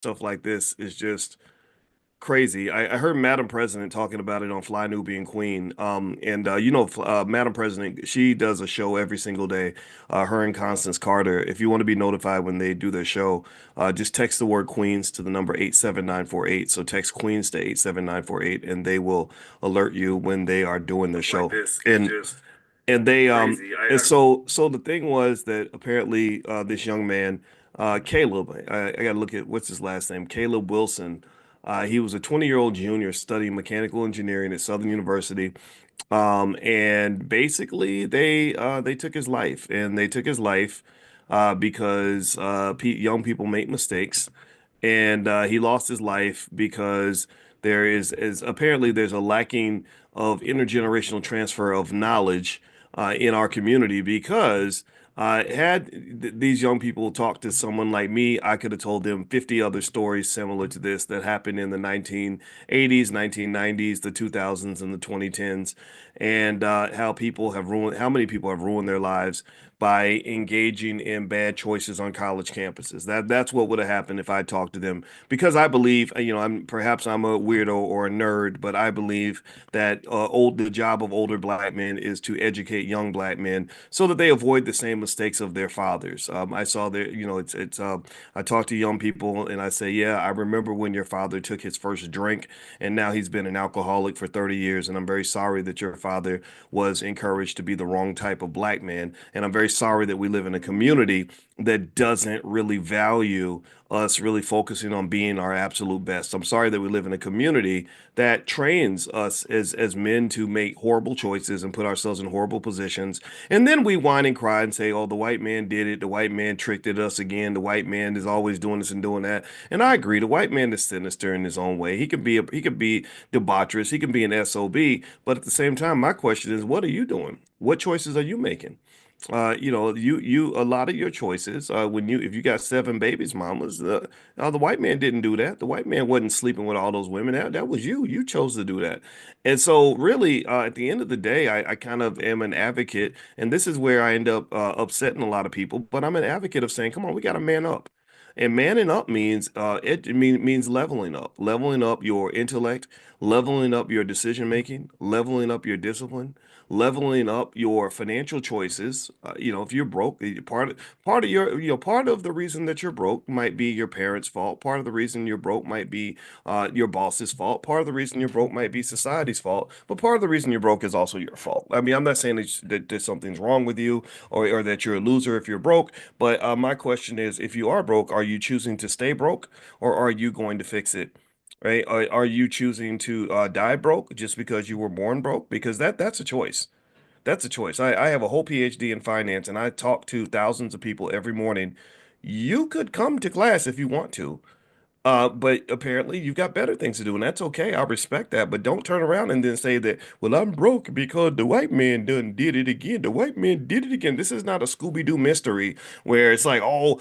Stuff like this is just crazy. I heard Madam President talking about it on Fly Nubian Queen. Madam President, she does a show every single day. Her and Constance Carter. If you want to be notified when they do their show, just text the word Queens to the number 87948. So text Queens to 87948, and they will alert you when they are doing the Stuff like show. this is And just and they crazy. and so the thing was that apparently this young man, Caleb, I got to look at what's his last name, Caleb Wilson. He was a 20-year-old junior studying mechanical engineering at Southern University. And basically they took his life, and they took his life because pe young people make mistakes, and he lost his life because there is apparently there's a lacking of intergenerational transfer of knowledge in our community because had these young people talked to someone like me, I could have told them 50 other stories similar to this that happened in the 1980s, 1990s, the 2000s, and the 2010s, and how many people have ruined their lives by engaging in bad choices on college campuses. That's what would have happened if I talked to them. Because I believe, I'm a weirdo or a nerd, but I believe that the job of older black men is to educate young black men so that they avoid the same mistakes of their fathers. I saw that, I talk to young people and I say, yeah, I remember when your father took his first drink and now he's been an alcoholic for 30 years. And I'm very sorry that your father was encouraged to be the wrong type of black man. And I'm very sorry that we live in a community that doesn't really value us really focusing on being our absolute best. I'm sorry that we live in a community that trains us as men to make horrible choices and put ourselves in horrible positions. And then we whine and cry and say, oh, the white man did it. The white man tricked at us again. The white man is always doing this and doing that. And I agree. The white man is sinister in his own way. He could be debaucherous. He can be an SOB. But at the same time, my question is, what are you doing? What choices are you making? A lot of your choices, if you got seven babies, mamas, the white man didn't do that. The white man wasn't sleeping with all those women. That was you. You chose to do that. And so, really, at the end of the day, I kind of am an advocate, and this is where I end up upsetting a lot of people. But I'm an advocate of saying, come on, we got to man up. And manning up means means leveling up your intellect, leveling up your decision making, leveling up your discipline, leveling up your financial choices. If you're broke, part of your part of the reason that you're broke might be your parents' fault. Part of the reason you're broke might be your boss's fault. Part of the reason you're broke might be society's fault. But part of the reason you're broke is also your fault. I mean, I'm not saying that something's wrong with you or that you're a loser if you're broke. But my question is, if you are broke, are you choosing to stay broke or are you going to fix it? Right? Are you choosing to die broke just because you were born broke? Because that's a choice. That's a choice. I have a whole PhD in finance and I talk to thousands of people every morning. You could come to class if you want to. But apparently you've got better things to do, and that's okay. I respect that. But don't turn around and then say that, well, I'm broke because the white man done did it again. The white man did it again. This is not a Scooby-Doo mystery where it's like, oh,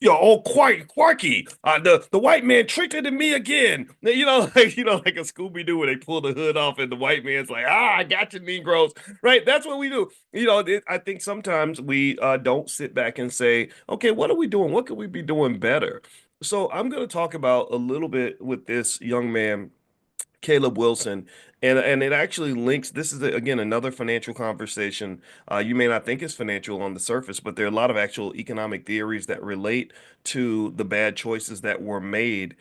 all quirky. The white man tricked it in me again. Like a Scooby-Doo where they pull the hood off and the white man's like, I got you, Negroes. Right? That's what we do. I think sometimes we don't sit back and say, okay, what are we doing? What could we be doing better? So I'm going to talk about a little bit with this young man, Caleb Wilson, and it actually links. This is again another financial conversation. You may not think it's financial on the surface, but there are a lot of actual economic theories that relate to the bad choices that were made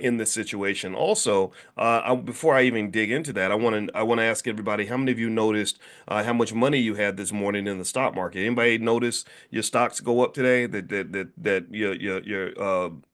in this situation. Also, before I even dig into that, I want to ask everybody, how many of you noticed how much money you had this morning in the stock market? Anybody notice your stocks go up today? That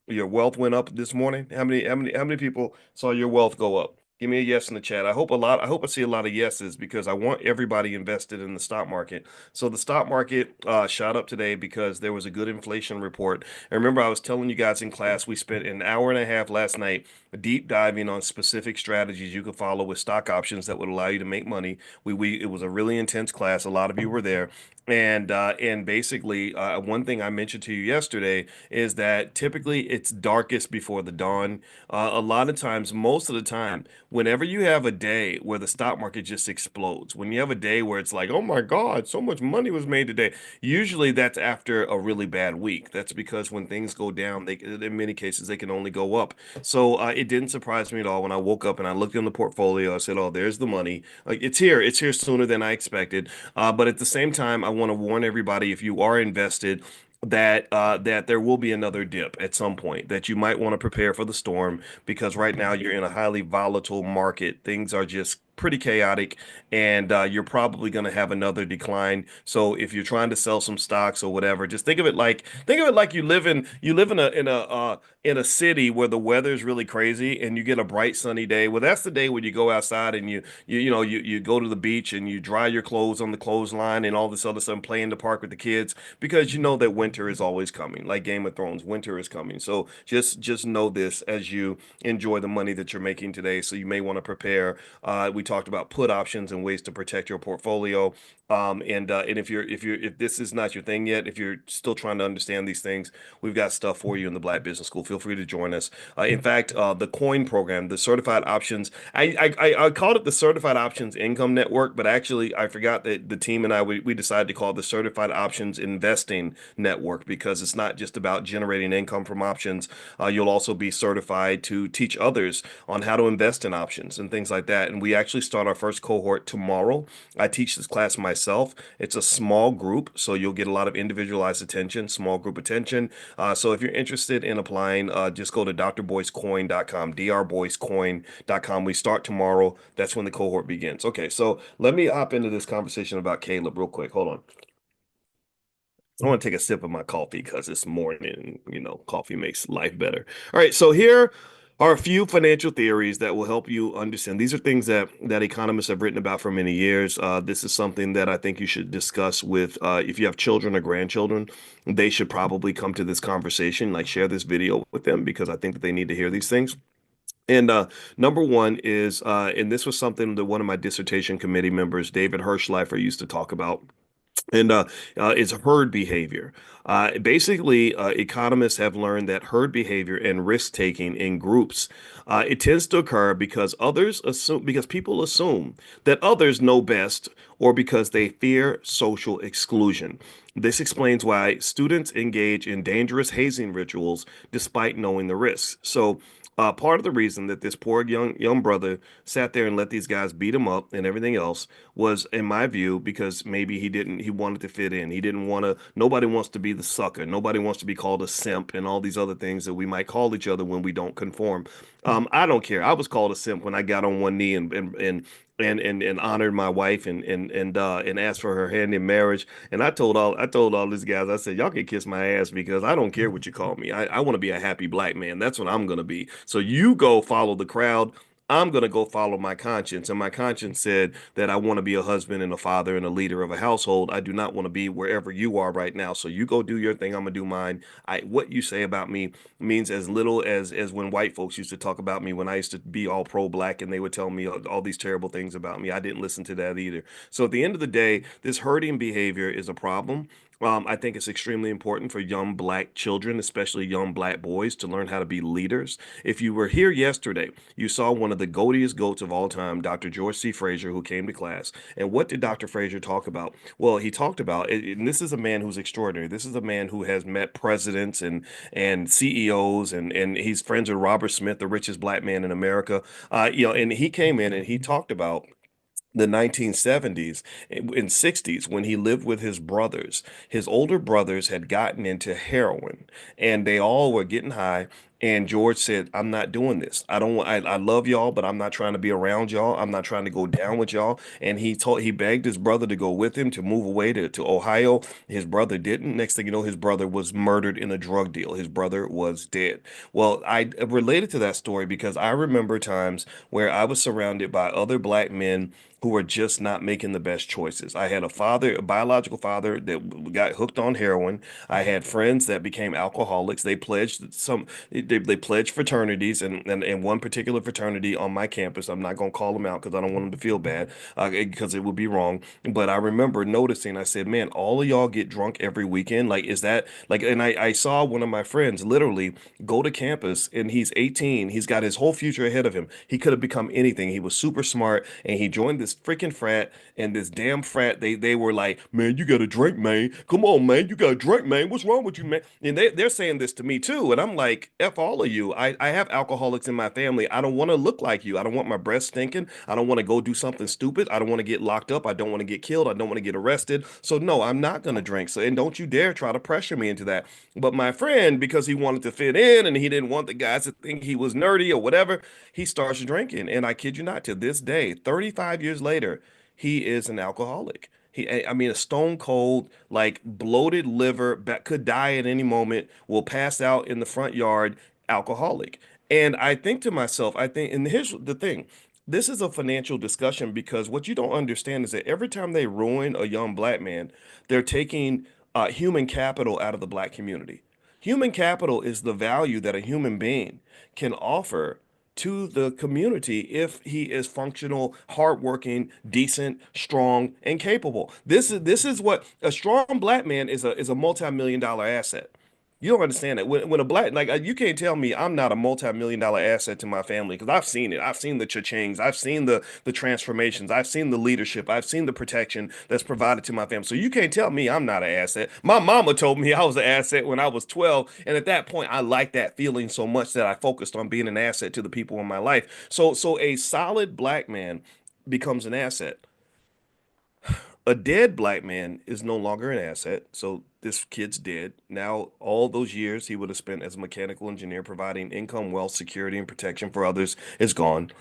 your wealth went up this morning? How many people saw your wealth go up? Give me a yes in the chat. I hope I see a lot of yeses because I want everybody invested in the stock market. So the stock market shot up today because there was a good inflation report. And remember, I was telling you guys in class, we spent an hour and a half last night deep diving on specific strategies you could follow with stock options that would allow you to make money. It was a really intense class. A lot of you were there. And basically, one thing I mentioned to you yesterday is that typically it's darkest before the dawn. A lot of times, most of the time, whenever you have a day where the stock market just explodes, when you have a day where it's like, oh my God, so much money was made today, usually that's after a really bad week. That's because when things go down, they in many cases they can only go up. So it didn't surprise me at all when I woke up and I looked in the portfolio. I said, oh, there's the money. Like it's here sooner than I expected. But at the same time, I want to warn everybody if you are invested that there will be another dip at some point, that you might want to prepare for the storm because right now you're in a highly volatile market. Things are just pretty chaotic, and you're probably going to have another decline. So if you're trying to sell some stocks or whatever, just think of it like you live in a city where the weather is really crazy and you get a bright sunny day. Well, that's the day when you go outside and you go to the beach and you dry your clothes on the clothesline and all this other stuff, and play in the park with the kids because you know that winter is always coming. Like Game of Thrones, winter is coming. So just know this as you enjoy the money that you're making today. So you may want to prepare. We talked about put options and ways to protect your portfolio. And if this is not your thing yet, if you're still trying to understand these things, we've got stuff for you in the Black Business School. Feel free to join us. In fact, the coin program, the certified options, I called it the Certified Options Income Network, but actually I forgot that the team and we decided to call it the Certified Options Investing Network because it's not just about generating income from options. You'll also be certified to teach others on how to invest in options and things like that. And we actually start our first cohort tomorrow. I teach this class myself. It's a small group, so you'll get a lot of individualized attention, small group attention. So if you're interested in applying, just go to drboycecoin.com, drboycecoin.com. We start tomorrow. That's when the cohort begins. Okay, so let me hop into this conversation about Caleb real quick. Hold on. I want to take a sip of my coffee because it's morning. You know, coffee makes life better. All right, so here are a few financial theories that will help you understand. These are things that economists have written about for many years. This is something that I think you should discuss with if you have children or grandchildren. They should probably come to this conversation, like share this video with them because I think that they need to hear these things. And number one is, and this was something that one of my dissertation committee members, David Hirschleifer, used to talk about and it's herd behavior. Basically, economists have learned that herd behavior and risk taking in groups it tends to occur because people assume that others know best or because they fear social exclusion. This explains why students engage in dangerous hazing rituals despite knowing the risks. So part of the reason that this poor young brother sat there and let these guys beat him up and everything else was, in my view, because maybe he wanted to fit in. He didn't want to. Nobody wants to be the sucker. Nobody wants to be called a simp and all these other things that we might call each other when we don't conform. I don't care. I was called a simp when I got on one knee and honored my wife and asked for her hand in marriage. And I told all these guys, I said, y'all can kiss my ass because I don't care what you call me. I want to be a happy black man. That's what I'm gonna be. So you go follow the crowd. I'm gonna go follow my conscience. And my conscience said that I want to be a husband and a father and a leader of a household. I do not want to be wherever you are right now. So you go do your thing. I'm gonna do mine. What you say about me means as little as when white folks used to talk about me when I used to be all pro-black and they would tell me all these terrible things about me. I didn't listen to that either. So at the end of the day, this herding behavior is a problem. I think it's extremely important for young black children, especially young black boys, to learn how to be leaders. If you were here yesterday, you saw one of the goatiest goats of all time, Dr. George C. Fraser, who came to class. And what did Dr. Fraser talk about? Well, he talked about, and this is a man who's extraordinary. This is a man who has met presidents and CEOs, and he's friends with Robert Smith, the richest black man in America. And he came in and he talked about the 1970s and 60s when he lived with his brothers. His older brothers had gotten into heroin and they all were getting high. And George said, I'm not doing this. I don't want, I love y'all, but I'm not trying to be around y'all. I'm not trying to go down with y'all. And he begged his brother to go with him to move away to Ohio. His brother didn't. Next thing you know, his brother was murdered in a drug deal. His brother was dead. Well, I related to that story because I remember times where I was surrounded by other black men who were just not making the best choices. I had a biological father that got hooked on heroin. I had friends that became alcoholics. They pledged they pledge fraternities, and one particular fraternity on my campus. I'm not gonna call them out because I don't want them to feel bad, because it would be wrong. But I remember noticing. I said, "Man, all of y'all get drunk every weekend. Like, is that like?" And I saw one of my friends literally go to campus, and he's 18. He's got his whole future ahead of him. He could have become anything. He was super smart, and he joined this freaking frat. And this damn frat, they were like, "Man, you got to drink, man. Come on, man, you got to drink, man. What's wrong with you, man?" And they're saying this to me too, and I'm like, "F all of you. I have alcoholics in my family. I don't want to look like you. I don't want my breath stinking. I don't want to go do something stupid. I don't want to get locked up. I don't want to get killed. I don't want to get arrested. So no, I'm not gonna drink. So and don't you dare try to pressure me into that." But my friend, because he wanted to fit in and he didn't want the guys to think he was nerdy or whatever, he starts drinking. And I kid you not, to this day, 35 years later, he is an alcoholic. I mean, a stone cold, like bloated liver, could die at any moment, will pass out in the front yard, alcoholic. And I think to myself, and here's the thing, this is a financial discussion because what you don't understand is that every time they ruin a young black man, they're taking human capital out of the black community. Human capital is the value that a human being can offer to the community if he is functional, hardworking, decent, strong, and capable. This is what a strong black man is a multi-million dollar asset. You don't understand that when a black like you can't tell me I'm not a multi-million dollar asset to my family because I've seen it. I've seen the cha-chings. I've seen the transformations. I've seen the leadership. I've seen the protection that's provided to my family. So you can't tell me I'm not an asset. My mama told me I was an asset when I was 12, and at that point I liked that feeling so much that I focused on being an asset to the people in my life. So a solid black man becomes an asset. A dead black man is no longer an asset. So this kid's dead. Now, all those years he would have spent as a mechanical engineer providing income, wealth, security, and protection for others is gone.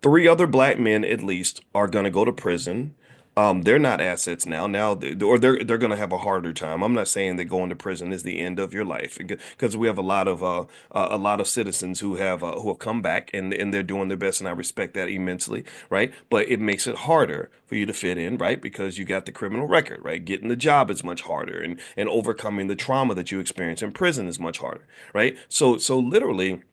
Three other black men at least are going to go to prison. They're not assets now. Or they're going to have a harder time. I'm not saying that going to prison is the end of your life because we have a lot of citizens who have come back and they're doing their best, and I respect that immensely, right? But it makes it harder for you to fit in, right? Because you got the criminal record, right? Getting the job is much harder, and overcoming the trauma that you experience in prison is much harder, right? So literally.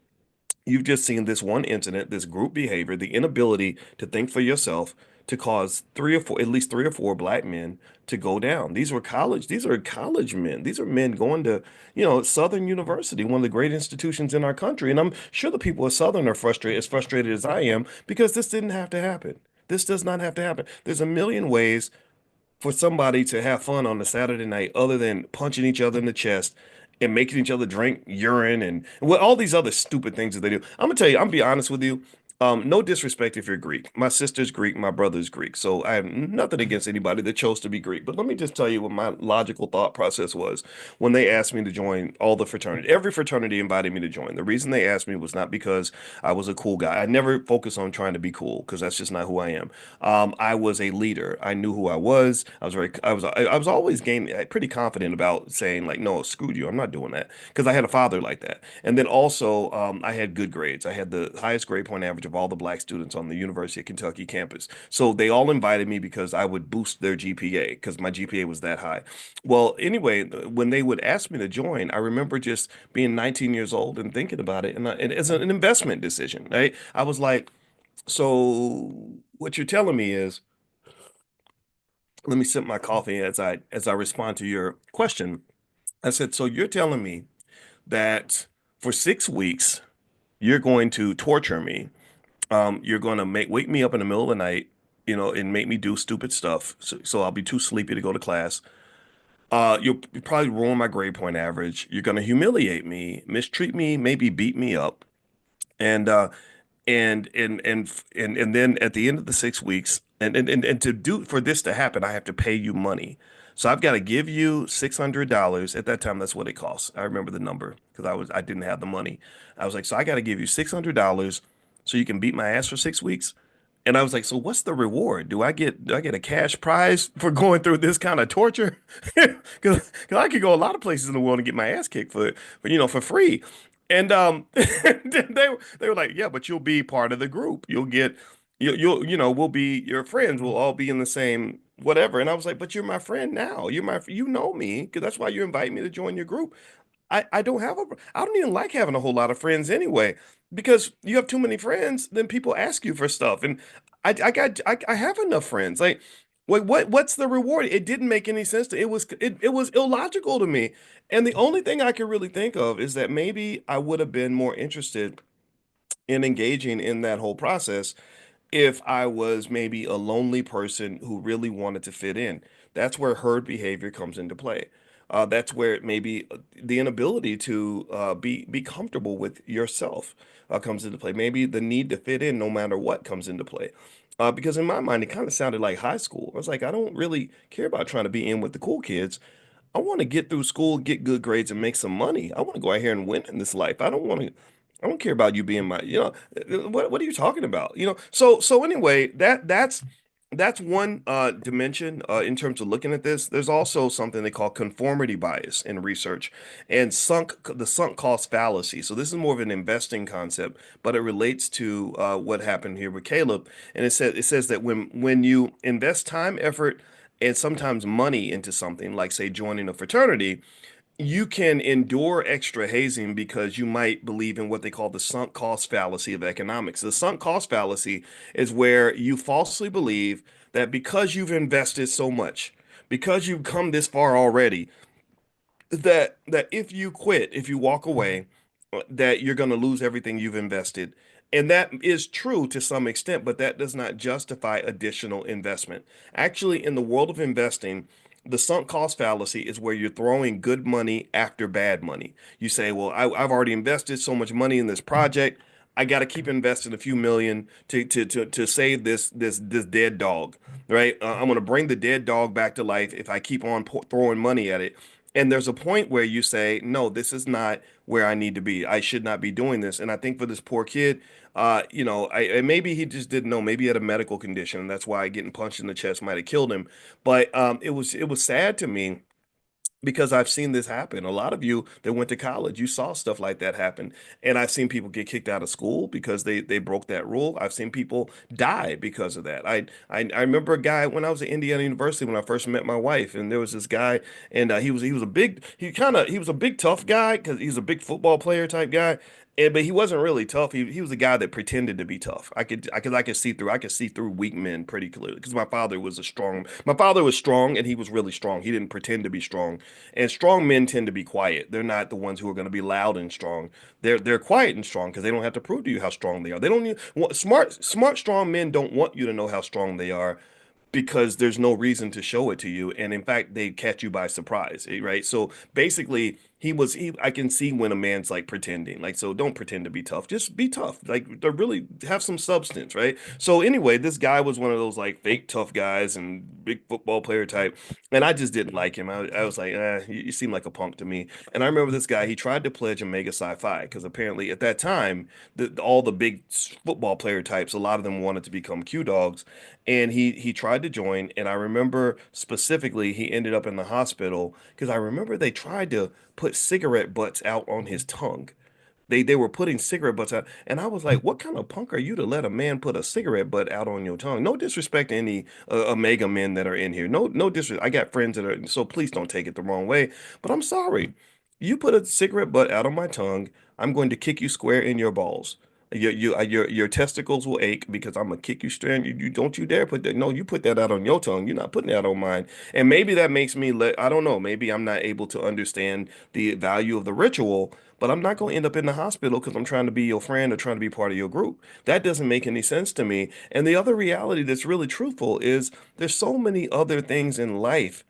You've just seen this one incident, this group behavior, the inability to think for yourself to cause at least three or four black men to go down. These are college men. These are men going to, Southern University, one of the great institutions in our country. And I'm sure the people at Southern are as frustrated as I am, because this didn't have to happen. This does not have to happen. There's a million ways for somebody to have fun on a Saturday night other than punching each other in the chest and making each other drink urine and well, all these other stupid things that they do. I'm gonna tell you, I'm gonna be honest with you. No disrespect if you're Greek. My sister's Greek, my brother's Greek. So I have nothing against anybody that chose to be Greek. But let me just tell you what my logical thought process was when they asked me to join all the fraternity. Every fraternity invited me to join. The reason they asked me was not because I was a cool guy. I never focus on trying to be cool because that's just not who I am. I was a leader. I knew who I was. I was always pretty confident about saying like, no, screw you. I'm not doing that because I had a father like that. And then also, I had good grades. I had the highest grade point average of all the black students on the University of Kentucky campus. So they all invited me because I would boost their GPA because my GPA was that high. Well, anyway, when they would ask me to join, I remember just being 19 years old and thinking about it, and it's an investment decision, right? I was like, so what you're telling me is, let me sip my coffee as I respond to your question. I said, so you're telling me that for 6 weeks you're going to torture me. You're going to make wake me up in the middle of the night, and make me do stupid stuff. So I'll be too sleepy to go to class. You'll probably ruin my grade point average. You're going to humiliate me, mistreat me, maybe beat me up, and and then at the end of the 6 weeks, and to do for this to happen, I have to pay you money. So I've got to give you $600. At that time, that's what it costs. I remember the number because I didn't have the money. I was like, so I got to give you $600 so you can beat my ass for 6 weeks. And I was like, so what's the reward? Do I get a cash prize for going through this kind of torture? Because I could go a lot of places in the world and get my ass kicked for free. And they were like, yeah, but you'll be part of the group. We'll be your friends. We'll all be in the same whatever. And I was like, but you're my friend now. You know me because that's why you invite me to join your group. I don't have a I don't even like having a whole lot of friends anyway, because you have too many friends, then people ask you for stuff, and I have enough friends. Like, what's the reward? It didn't make any sense to it was illogical to me, and the only thing I could really think of is that maybe I would have been more interested in engaging in that whole process if I was maybe a lonely person who really wanted to fit in. That's where herd behavior comes into play. That's where maybe the inability to be comfortable with yourself comes into play. Maybe the need to fit in no matter what comes into play. Because in my mind, it kind of sounded like high school. I was like, I don't really care about trying to be in with the cool kids. I want to get through school, get good grades, and make some money. I want to go out here and win in this life. I don't care about you being my, what are you talking about? So anyway, that's one dimension in terms of looking at this. There's also something they call conformity bias in research and the sunk cost fallacy. So this is more of an investing concept, but it relates to what happened here with Caleb. And it says that when you invest time, effort, and sometimes money into something, like say joining a fraternity, you can endure extra hazing because you might believe in what they call the sunk cost fallacy of economics. The sunk cost fallacy is where you falsely believe that because you've invested so much, because you've come this far already, that if you quit, if you walk away, that you're going to lose everything you've invested. And that is true to some extent, but that does not justify additional investment. Actually, in the world of investing, the sunk cost fallacy is where you're throwing good money after bad money. You say, well, I've already invested so much money in this project. I got to keep investing a few million to save this dead dog, right? I'm going to bring the dead dog back to life if I keep on throwing money at it. And there's a point where you say, no, this is not where I need to be. I should not be doing this. And I think for this poor kid, maybe he just didn't know. Maybe he had a medical condition, and that's why getting punched in the chest might have killed him. But it was sad to me because I've seen this happen. A lot of you that went to college, you saw stuff like that happen. And I've seen people get kicked out of school because they broke that rule. I've seen people die because of that. I remember a guy when I was at Indiana University when I first met my wife, and there was this guy, and he was a big he was a big tough guy because he's a big football player type guy. But he wasn't really tough. He was a guy that pretended to be tough. I could see through weak men pretty clearly because my father was strong and he was really strong. He didn't pretend to be strong. And strong men tend to be quiet. They're not the ones who are going to be loud and strong. They're quiet and strong because they don't have to prove to you how strong they are. They don't need smart strong men don't want you to know how strong they are because there's no reason to show it to you, and in fact they catch you by surprise, right? So basically I can see when a man's like pretending, like, so don't pretend to be tough, just be tough, like to really have some substance, right? So anyway, this guy was one of those like fake tough guys and big football player type, and I just didn't like him. I was like, you seem like a punk to me. And I remember this guy, he tried to pledge Omega Psi Phi because apparently at that time all the big football player types, a lot of them wanted to become Q dogs, and he tried to join. And I remember specifically he ended up in the hospital because I remember they tried to put cigarette butts out on his tongue. They were putting cigarette butts out, and I was like, "What kind of punk are you to let a man put a cigarette butt out on your tongue?" No disrespect to any Omega men that are in here. No disrespect. I got friends that are, so please don't take it the wrong way. But I'm sorry, you put a cigarette butt out on my tongue, I'm going to kick you square in your balls. Your testicles will ache because I'm gonna kick you straight. You don't you dare put that. No, you put that out on your tongue. You're not putting that on mine. And maybe that makes me I don't know. Maybe I'm not able to understand the value of the ritual, but I'm not going to end up in the hospital because I'm trying to be your friend or trying to be part of your group. That doesn't make any sense to me. And the other reality that's really truthful is there's so many other things in life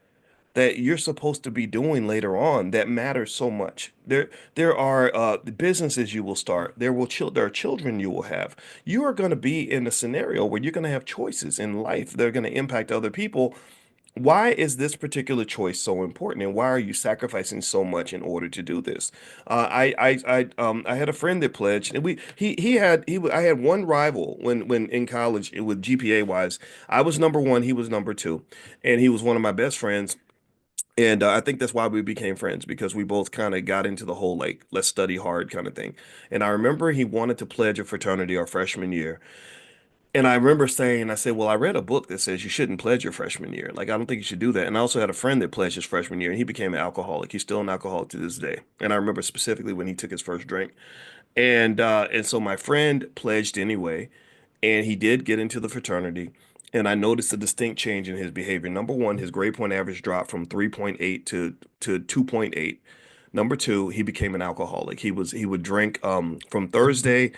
that you're supposed to be doing later on that matter so much. There are businesses you will start. There are children you will have. You are going to be in a scenario where you're going to have choices in life that are going to impact other people. Why is this particular choice so important, and why are you sacrificing so much in order to do this? I had a friend that pledged, and I had one rival when in college with GPA wise. I was number one, he was number two, and he was one of my best friends. And I think that's why we became friends because we both kind of got into the whole like let's study hard kind of thing. And I remember he wanted to pledge a fraternity our freshman year. And I remember saying, I said, well, I read a book that says you shouldn't pledge your freshman year. Like, I don't think you should do that. And I also had a friend that pledged his freshman year and he became an alcoholic. He's still an alcoholic to this day. And I remember specifically when he took his first drink. And so my friend pledged anyway, and he did get into the fraternity. And I noticed a distinct change in his behavior. Number one, his grade point average dropped from 3.8 to 2.8. Number two, he became an alcoholic. He would drink from Thursday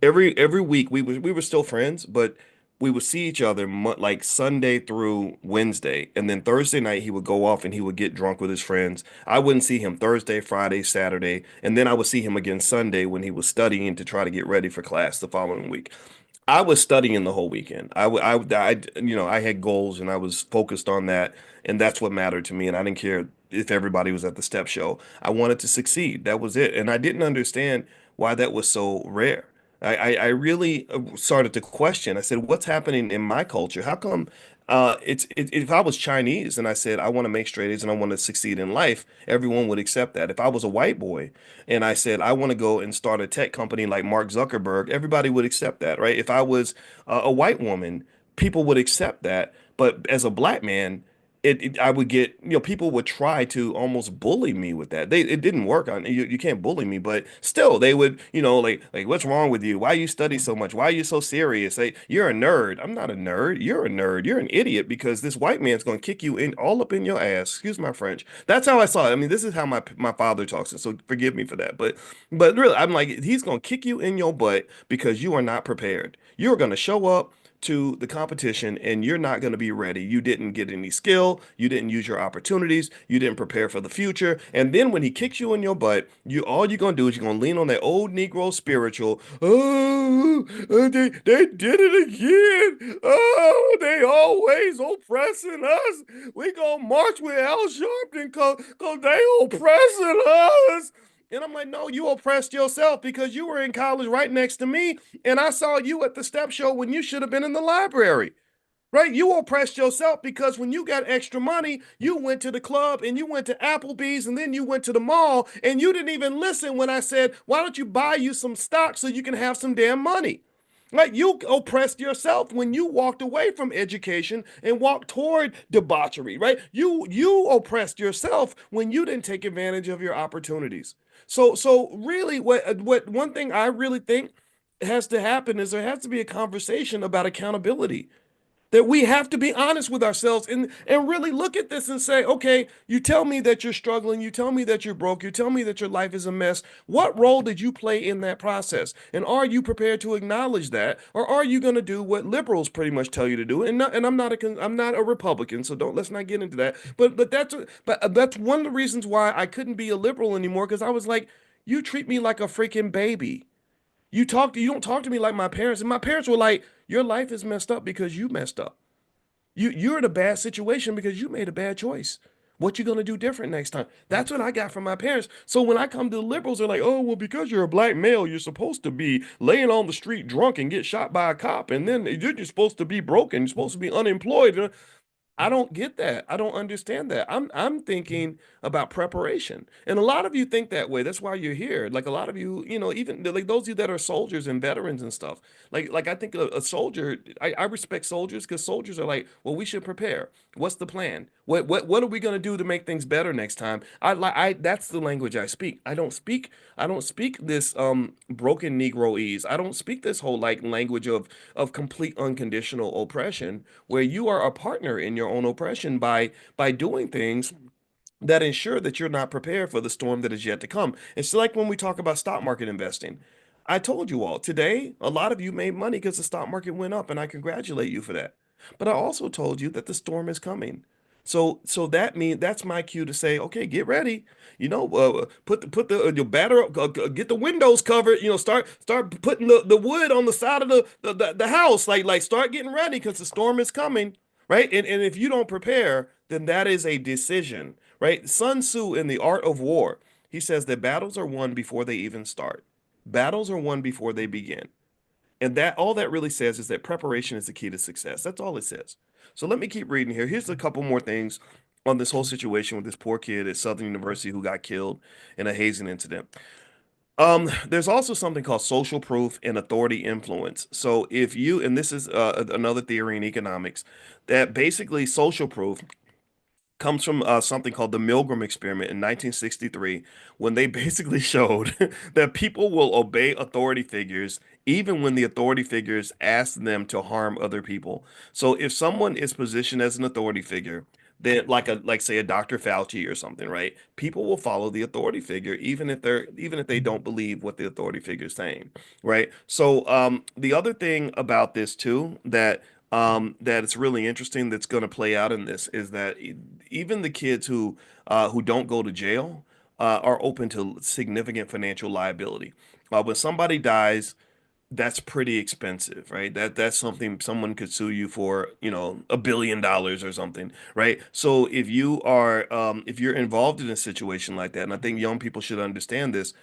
every week. We were still friends, but we would see each other like Sunday through Wednesday, and then Thursday night he would go off and he would get drunk with his friends. I wouldn't see him Thursday, Friday, Saturday, and then I would see him again Sunday when he was studying to try to get ready for class the following week. I was studying the whole weekend. I had goals and I was focused on that, and that's what mattered to me. And I didn't care if everybody was at the step show. I wanted to succeed. That was it. And I didn't understand why that was so rare. I really started to question. I said, what's happening in my culture? How come if I was Chinese and I said I want to make straight A's and I want to succeed in life, everyone would accept that. If I was a white boy and I said I want to go and start a tech company like Mark Zuckerberg, everybody would accept that, right? If I was a white woman, people would accept that. But as a black man, I would get, people would try to almost bully me with that. It didn't work on you can't bully me, but still they would, like what's wrong with you? Why you study so much? Why are you so serious? You're a nerd. I'm not a nerd. You're a nerd. You're an idiot because this white man's gonna kick you in all up in your ass. Excuse my French. That's how I saw it. I mean, this is how my father talks, so forgive me for that. But really, I'm like, he's gonna kick you in your butt because you are not prepared. You're gonna show up to the competition and you're not going to be ready. You didn't get any skill, you didn't use your opportunities, you didn't prepare for the future. And then when he kicks you in your butt, all you're going to do is you're going to lean on that old Negro spiritual. Oh, they did it again. Oh, they always oppressing us. We going to march with Al Sharpton cause they oppressing us. And I'm like, no, you oppressed yourself because you were in college right next to me and I saw you at the step show when you should have been in the library, right? You oppressed yourself because when you got extra money, you went to the club and you went to Applebee's and then you went to the mall and you didn't even listen when I said, why don't you buy you some stock so you can have some damn money? Like you oppressed yourself when you walked away from education and walked toward debauchery, right? You oppressed yourself when you didn't take advantage of your opportunities. So really what one thing I really think has to happen is there has to be a conversation about accountability, that we have to be honest with ourselves and really look at this and say, okay, you tell me that you're struggling, you tell me that you're broke, you tell me that your life is a mess. What role did you play in that process? And are you prepared to acknowledge that, or are you going to do what liberals pretty much tell you to do? And I'm not a Republican, so don't let's not get into that. But that's one of the reasons why I couldn't be a liberal anymore because I was like, you treat me like a freaking baby. You don't talk to me like my parents. And my parents were like, your life is messed up because you messed up. You're in a bad situation because you made a bad choice. What you gonna do different next time? That's what I got from my parents. So when I come to the liberals, they're like, "Oh, well, because you're a black male, you're supposed to be laying on the street drunk and get shot by a cop, and then you're just supposed to be broken. You're supposed to be unemployed." I don't get that. I don't understand that. I'm thinking about preparation. And a lot of you think that way. That's why you're here. Like a lot of you, even like those of you that are soldiers and veterans and stuff. Like I think a soldier, I respect soldiers because soldiers are like, well, we should prepare. What's the plan? What are we gonna do to make things better next time? I that's the language I speak. I don't speak this broken Negroese. I don't speak this whole like language of complete unconditional oppression where you are a partner in your own oppression by doing things that ensure that you're not prepared for the storm that is yet to come. It's like when we talk about stock market investing. I told you all today, a lot of you made money because the stock market went up, and I congratulate you for that. But I also told you that the storm is coming. So that's my cue to say, okay, get ready. Put the your batter get the windows covered. Start putting the wood on the side of the house. Like start getting ready because the storm is coming, right? And if you don't prepare, then that is a decision, right? Sun Tzu in The Art of War, he says that battles are won before they even start. Battles are won before they begin. And that all that really says is that preparation is the key to success. That's all it says. So let me keep reading here. Here's a couple more things on this whole situation with this poor kid at Southern University who got killed in a hazing incident. There's also something called social proof and authority influence. So if you, and this is another theory in economics, that basically social proof comes from something called the Milgram experiment in 1963, when they basically showed that people will obey authority figures even when the authority figures ask them to harm other people. So if someone is positioned as an authority figure, then like say a Dr. Fauci or something, right? People will follow the authority figure even if they don't believe what the authority figure is saying, right? So the other thing about this too that it's really interesting that's going to play out in this is that even the kids who don't go to jail are open to significant financial liability. When somebody dies, that's pretty expensive, right? That's something someone could sue you for, $1 billion or something, right? So if you're involved in a situation like that, and I think young people should understand this,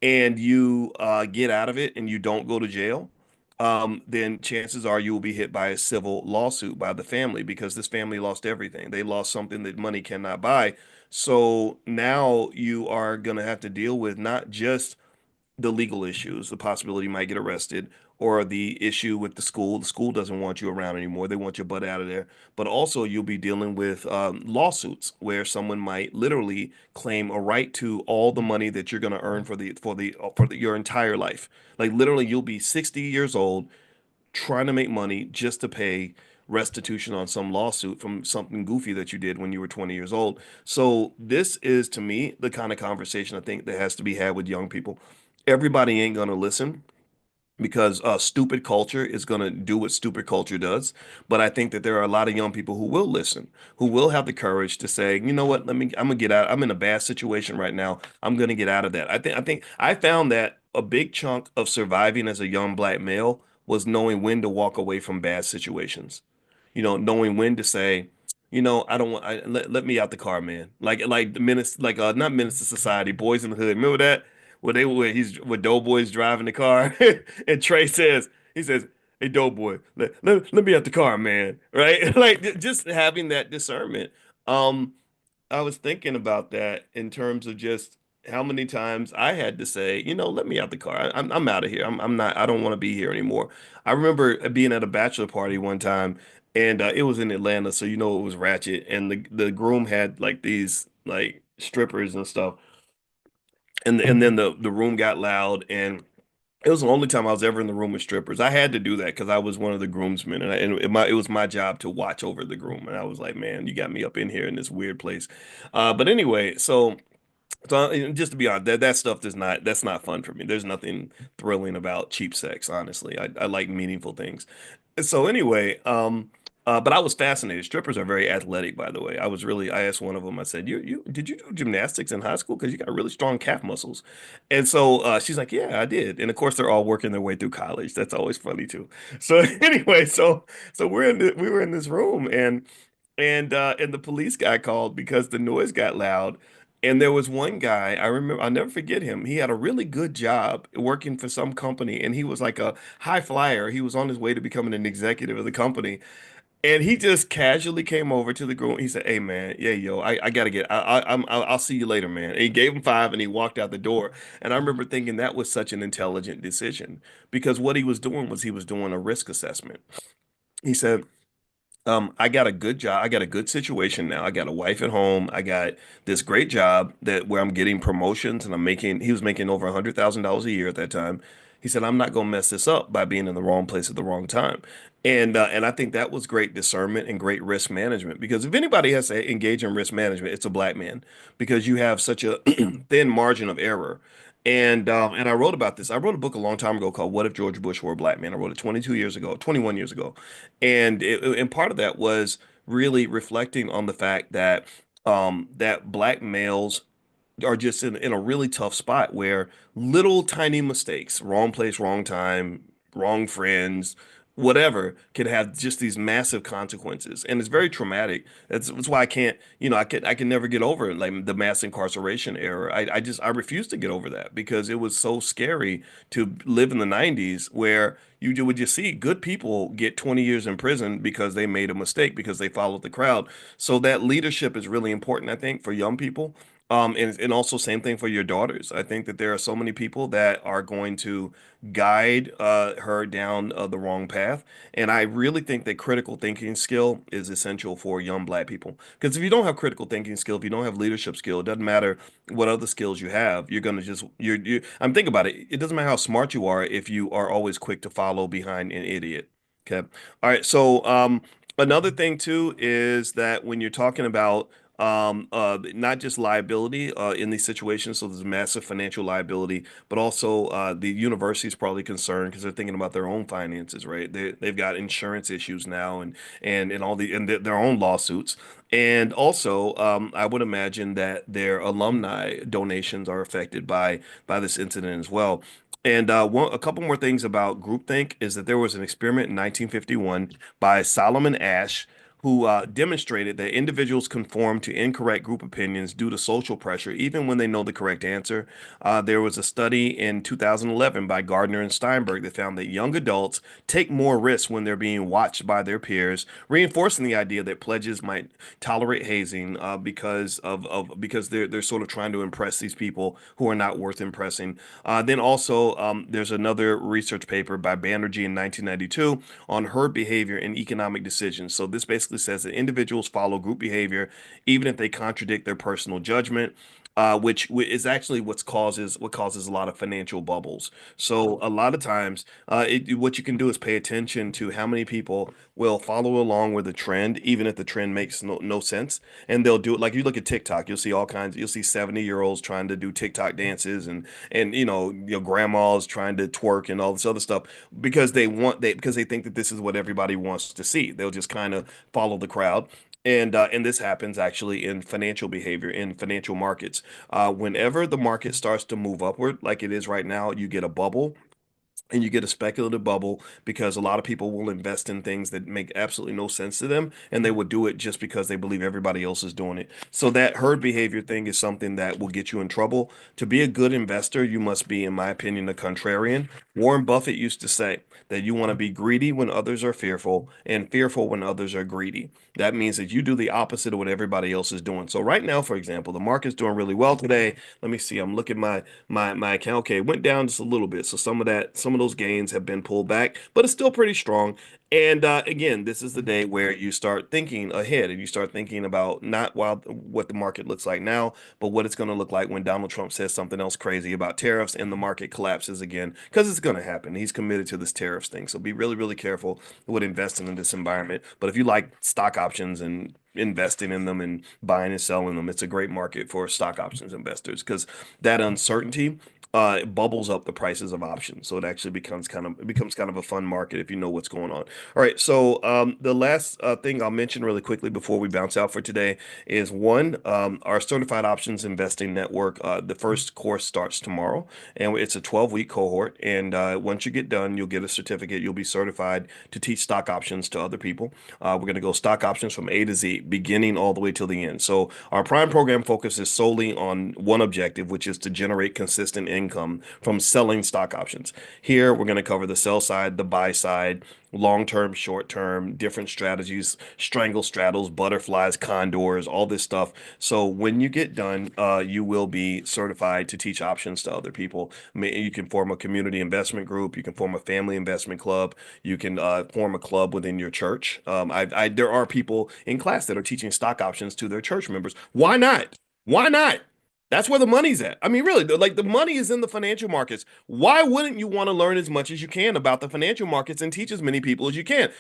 and you get out of it and you don't go to jail, then chances are you will be hit by a civil lawsuit by the family because this family lost everything. They lost something that money cannot buy. So now you are going to have to deal with not just the legal issues, the possibility you might get arrested, or the issue with the school. The school doesn't want you around anymore. They want your butt out of there. But also, you'll be dealing with lawsuits where someone might literally claim a right to all the money that you're going to earn your entire life. Like literally, you'll be 60 years old trying to make money just to pay restitution on some lawsuit from something goofy that you did when you were 20 years old. So this is to me the kind of conversation I think that has to be had with young people. Everybody ain't gonna listen because stupid culture is going to do what stupid culture does. But I think that there are a lot of young people who will listen, who will have the courage to say, you know what, I'm gonna get out. I'm in a bad situation right now. I'm gonna get out of that. I think I found that a big chunk of surviving as a young black male was knowing when to walk away from bad situations. Knowing when to say, I don't want, let me out the car, man. Like the menace, like not Menace to Society, Boys in the Hood. Remember that? Where Doughboy's driving the car and Trey he says, "Hey Doughboy, let me out the car, man." Right? Like just having that discernment. Um, I was thinking about that in terms of just how many times I had to say, let me out the car. I'm out of here. I'm not. I don't want to be here anymore. I remember being at a bachelor party one time, and it was in Atlanta, so it was ratchet. And the groom had like these like strippers and stuff, and then the room got loud, and it was the only time I was ever in the room with strippers. I had to do that because I was one of the groomsmen, and it was my job to watch over the groom. And I was like, man, you got me up in here in this weird place. But anyway, so just to be honest, that stuff that's not fun for me. There's nothing thrilling about cheap sex, honestly. I like meaningful things. So anyway, but I was fascinated. Strippers are very athletic, by the way. I asked one of them, I said, you did you do gymnastics in high school? Because you got really strong calf muscles. And so she's like, yeah, I did. And of course, they're all working their way through college. That's always funny too. So anyway, so we were in this room, and the police guy called because the noise got loud. And there was one guy, I remember, I'll never forget him. He had a really good job working for some company, and he was like a high flyer. He was on his way to becoming an executive of the company. And he just casually came over to the group. He said, "Hey man, yeah, yo, I gotta get. I'll see you later, man." And he gave him five, and he walked out the door. And I remember thinking that was such an intelligent decision because what he was doing was he was doing a risk assessment. He said, I got a good job. I got a good situation now. I got a wife at home. I got this great job that where I'm getting promotions and he was making over $100,000 a year at that time. He said, I'm not gonna mess this up by being in the wrong place at the wrong time. And I think that was great discernment and great risk management because if anybody has to engage in risk management, it's a black man because you have such a thin margin of error. And I wrote about this. I wrote a book a long time ago called "What If George Bush Were a Black Man." I wrote it 22 years ago, 21 years ago, and part of that was really reflecting on the fact that black males are just in a really tough spot where little tiny mistakes, wrong place, wrong time, wrong friends, whatever, can have just these massive consequences. And it's very traumatic. That's why I can't, I can never get over it, like the mass incarceration era. I refuse to get over that because it was so scary to live in the 90s where would just see good people get 20 years in prison because they made a mistake because they followed the crowd. So that leadership is really important, I think, for young people. And also same thing for your daughters. I think that there are so many people that are going to guide her down the wrong path. And I really think that critical thinking skill is essential for young black people. Because if you don't have critical thinking skill, if you don't have leadership skill, it doesn't matter what other skills you have. You're gonna just I'm thinking about it. It doesn't matter how smart you are if you are always quick to follow behind an idiot. Okay. All right. So another thing too is that when you're talking about not just liability in these situations, so there's massive financial liability, but also the university is probably concerned because they're thinking about their own finances, right? They've got insurance issues now and all their own lawsuits. And also, I would imagine that their alumni donations are affected by this incident as well. And a couple more things about groupthink is that there was an experiment in 1951 by Solomon Asch who demonstrated that individuals conform to incorrect group opinions due to social pressure, even when they know the correct answer. There was a study in 2011 by Gardner and Steinberg that found that young adults take more risks when they're being watched by their peers, reinforcing the idea that pledges might tolerate hazing because they're sort of trying to impress these people who are not worth impressing. Then also, there's another research paper by Banerjee in 1992 on herd behavior and economic decisions. So this basically says that individuals follow group behavior even if they contradict their personal judgment. Which is actually what causes a lot of financial bubbles. So a lot of times, what you can do is pay attention to how many people will follow along with the trend, even if the trend makes no sense, and they'll do it. Like you look at TikTok, you'll see all kinds. You'll see 70-year-olds trying to do TikTok dances, and your grandmas trying to twerk and all this other stuff because they think that this is what everybody wants to see. They'll just kind of follow the crowd. And this happens actually in financial behavior in financial markets. Whenever the market starts to move upward, like it is right now, you get a bubble and you get a speculative bubble because a lot of people will invest in things that make absolutely no sense to them, and they will do it just because they believe everybody else is doing it. So that herd behavior thing is something that will get you in trouble. To be a good investor, you must be, in my opinion, a contrarian. Warren Buffett used to say that you want to be greedy when others are fearful and fearful when others are greedy. That means that you do the opposite of what everybody else is doing. So right now, for example, the market's doing really well today. Let me see. I'm looking at my account. Okay, it went down just a little bit. So some of those gains have been pulled back, but it's still pretty strong. And again, this is the day where you start thinking ahead and you start thinking about not while what the market looks like now, but what it's going to look like when Donald Trump says something else crazy about tariffs and the market collapses again, because it's going to happen. He's committed to this tariffs thing. So be really, really careful with investing in this environment. But if you like stock options and investing in them and buying and selling them, it's a great market for stock options investors because that uncertainty it bubbles up the prices of options. So it becomes kind of a fun market if you know what's going on. All right. So the last thing I'll mention really quickly before we bounce out for today is one, our certified options investing network. The first course starts tomorrow, and it's a 12-week cohort. And once you get done, you'll get a certificate. You'll be certified to teach stock options to other people. We're going to go stock options from A to Z, beginning all the way till the end. So our prime program focuses solely on one objective, which is to generate consistent income from selling stock options. Here, we're going to cover the sell side, the buy side, long term, short term, different strategies, strangle straddles, butterflies, condors, all this stuff. So when you get done, you will be certified to teach options to other people. You can form a community investment group, you can form a family investment club, you can form a club within your church. There are people in class that are teaching stock options to their church members. Why not? Why not? That's where the money's at. I mean, really, like the money is in the financial markets. Why wouldn't you want to learn as much as you can about the financial markets and teach as many people as you can?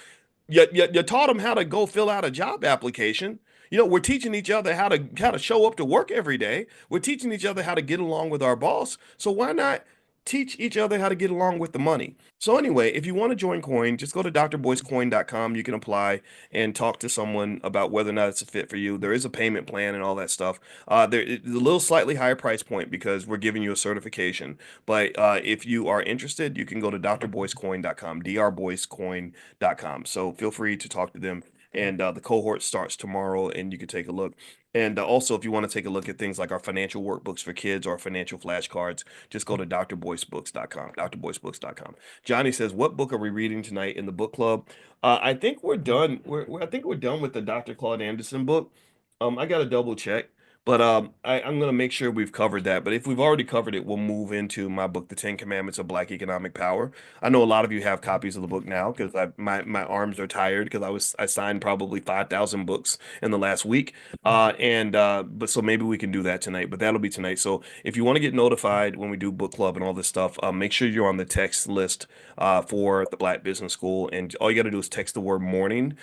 You taught them how to go fill out a job application. We're teaching each other how to show up to work every day. We're teaching each other how to get along with our boss. So why not teach each other how to get along with the money? So anyway, if you want to join Coin, just go to drboycecoin.com. You can apply and talk to someone about whether or not it's a fit for you. There is a payment plan and all that stuff. It's a little slightly higher price point because we're giving you a certification. But if you are interested, you can go to drboycecoin.com, drboycecoin.com. So feel free to talk to them. And the cohort starts tomorrow, and you can take a look. And also, if you want to take a look at things like our financial workbooks for kids or financial flashcards, just go to drboycebooks.com, drboycebooks.com. Johnny says, "What book are we reading tonight in the book club?" I think we're done. I think we're done with the Dr. Claude Anderson book. I got to double check, But I'm going to make sure we've covered that. But if we've already covered it, we'll move into my book, The Ten Commandments of Black Economic Power. I know a lot of you have copies of the book now because my arms are tired because I signed probably 5,000 books in the last week. And but so maybe we can do that tonight. But that'll be tonight. So if you want to get notified when we do book club and all this stuff, make sure you're on the text list for the Black Business School. And all you got to do is text the word morning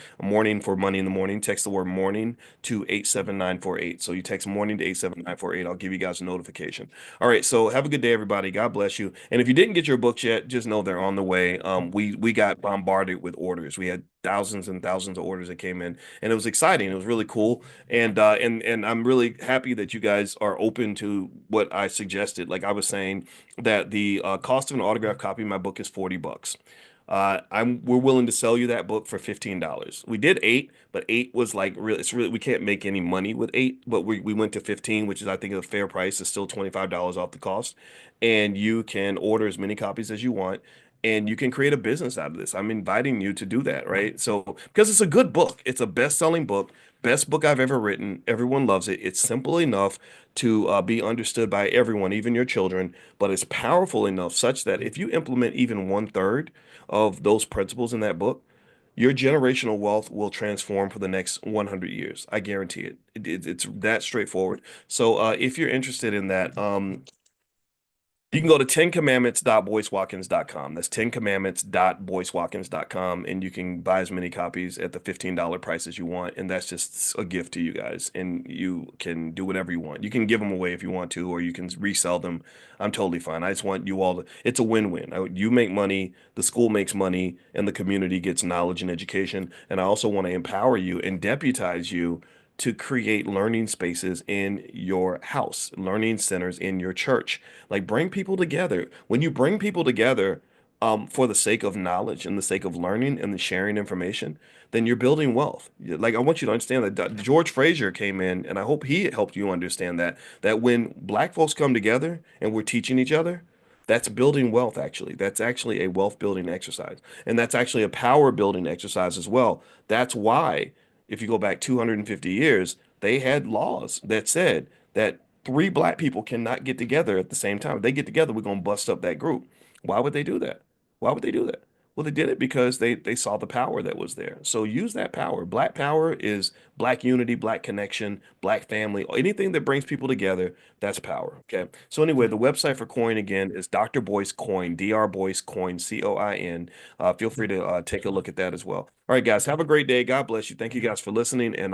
for money in the morning. Text the word morning to 87948. So you text morning to 87948. I'll give you guys a notification. All right. So have a good day, everybody. God bless you. And if you didn't get your books yet, just know they're on the way. We got bombarded with orders. We had thousands and thousands of orders that came in, and it was exciting. It was really cool. And I'm really happy that you guys are open to what I suggested. Like I was saying that the cost of an autographed copy of my book is $40. We're willing to sell you that book for $15. We did eight, but eight was like really, it's really, we can't make any money with eight, but we went to 15, which is I think a fair price. It's still $25 off the cost. And you can order as many copies as you want. And you can create a business out of this. I'm inviting you to do that, right? So, because it's a good book, it's a best-selling book, best book I've ever written. Everyone loves it. It's simple enough to be understood by everyone, even your children, but it's powerful enough such that if you implement even one third of those principles in that book, your generational wealth will transform for the next 100 years. I guarantee it. It's that straightforward. So if you're interested in that, you can go to tencommandments.boycewatkins.com. That's tencommandments.boycewatkins.com, and you can buy as many copies at the $15 price as you want. And that's just a gift to you guys. And you can do whatever you want. You can give them away if you want to, or you can resell them. I'm totally fine. I just want you all to, it's a win-win. You make money, the school makes money, and the community gets knowledge and education. And I also want to empower you and deputize you to create learning spaces in your house, learning centers in your church. Like bring people together. When you bring people together for the sake of knowledge and the sake of learning and the sharing information, then you're building wealth. Like I want you to understand that George Frazier came in, and I hope he helped you understand that when black folks come together and we're teaching each other, that's building wealth actually. That's actually a wealth building exercise. And that's actually a power building exercise as well. That's why if you go back 250 years, they had laws that said that three black people cannot get together at the same time. If they get together, we're going to bust up that group. Why would they do that? Why would they do that? Well, they did it because they saw the power that was there. So use that power. Black power is black unity, black connection, black family, anything that brings people together, that's power. Okay. So anyway, the website for Coin again is Dr. Boyce Coin, Dr. Boyce Coin, Coin. Feel free to take a look at that as well. All right, guys, have a great day. God bless you. Thank you guys for listening. And